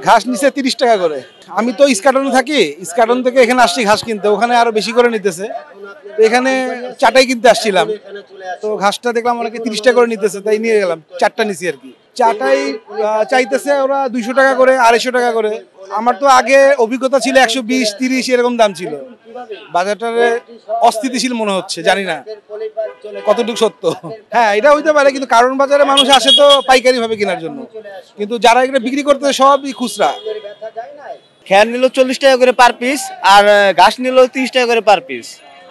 ঘাস নিচে 30 টাকা করে। আমি তো ইস্কাটনে থাকি, ইস্কাটন থেকে এখানে আসছি ঘাস কিনতে, ওখানে আরো বেশি করে নিতেছে। তো এখানে চাটাই কিনতে আসছিলাম, তো ঘাসটা দেখলাম অনেকে 30 টাকা করে নিতেছে, তাই নিয়ে গেলাম, 4টা নিছি আর কি। চাটাই চাইতেছে ওরা 200 টাকা করে, 250 টাকা করে। আমার তো আগে অভিজ্ঞতা ছিল 120, 30 এরকম দাম ছিল। বাজারটারে অস্থিতিশীল মনে হচ্ছে, জানি না কতটুকু সত্য। হ্যাঁ, এটা হইতে পারে, কিন্তু কারণ বাজারে মানুষ আসে তো পাইকারি ভাবে কেনার জন্য, কিন্তু যারা এগুলো বিক্রি করতে সবই খুচরা। খ্যার নিল 40 টাকা করে পার পিস, আর ঘাস নিল 30 টাকা করে পার পিস,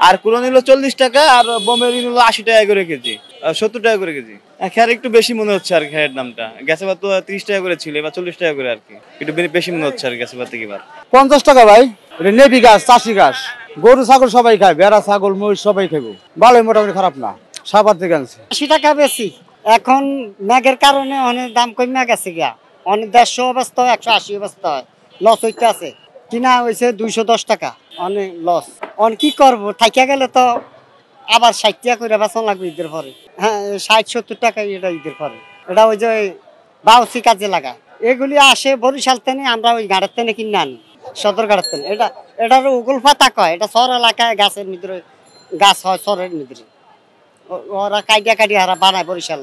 আর কুড়ো নিল 40 টাকা, আর বোমেরি নিল 80 টাকা করে কেজি, 70 টাকা করে কেজি। খ্যার একটু বেশি মনে হচ্ছে আর খ্যারের দামটা। গ্যাসে ভাত তো 30 টাকা করে ছিল, এবার 40 টাকা করে আর কি, একটু বেশি মনে হচ্ছে আর গ্যাসে ভাত থেকে। এবার 50 টাকা ভাই। এটা নেবি ঘাস, চাষি ঘাস, গরু ছাগল সবাই খায়, ভেড়া ছাগল মহিষ সবাই খাবো, ভালোই মোটামুটি খারাপ না। সাবার থেকে আনছি। 80 টাকা বেশি, এখন ম্যাগের কারণে অনেক দাম কমে গেছে গিয়া, অনেক 150 অবস্থা হয়, 180 অবস্থা হয়, লস হইতে আছে। কিনা হয়েছে 210 টাকা, অনেক লস। অন কি করবো, থাইকা গেলে তো আবার 60 টাকা করে বেচন লাগবে ঈদের পরে। হ্যাঁ, 60-70 টাকা এটা ঈদের পরে। এটা ওই যে বাউসি কাজে লাগা, এগুলি আসে বরিশাল থেকে, আমরা ওই গাড়ের থেকে কিনে আনি, সদর গাড়ের থেকে। এটার উগুল পাতা কয়, এটা শহর এলাকায় গাছের ভিতরে গাছ হয়, শহরের ভিতরে ওরা কাটিয়া হারা বানায় বরিশাল।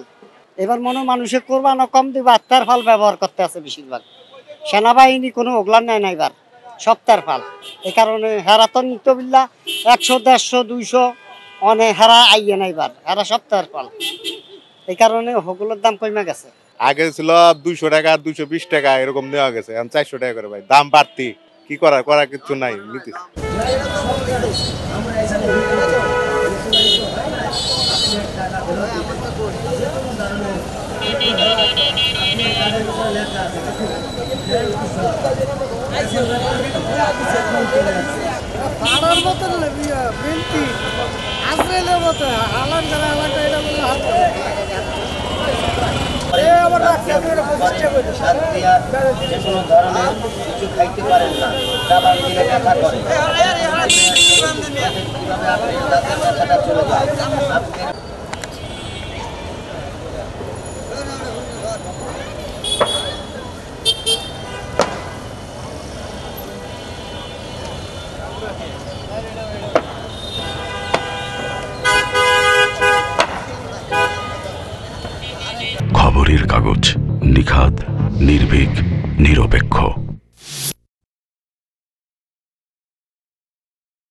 এবার মনে মানুষের কোরবানো কম দিবে, তার ফল ব্যবহার করতে আছে বেশিরভাগ। সেনাবাহিনী কোনো ওগলান নেয় না এবার, সপ্তাহের ফাল। এই কারণে হেরা তো নিত্যবিল্লা 100, 150, 200 অনেক হেরা আইয়ে না এবার, হেরা সপ্তাহের ফাল। এই কারণে ওগুলোর দাম কমে গেছে। আগে ছিল 200 টাকা, 220 টাকা এরকম নেওয়া গেছে, এখন 400 টাকা করে। ভাই দাম বাড়তি, কি করার কিছু নাই, নিতেছি। পাড়ার মতন বিনতি আজরাইলের মতো আলান করে আলানটা এটা বললে হাত আবার রাখতে আমি এটা প্রতিষ্ঠা করি। যে কোনো ধরনের কিছু খাইতে পারেন না, দাবার দিলে ব্যথা করে, কিভাবে আপনি দাঁতের ব্যথাটা চলে যায়। খবরের কাগজ, নিখাদ, নির্ভীক, নিরপেক্ষ।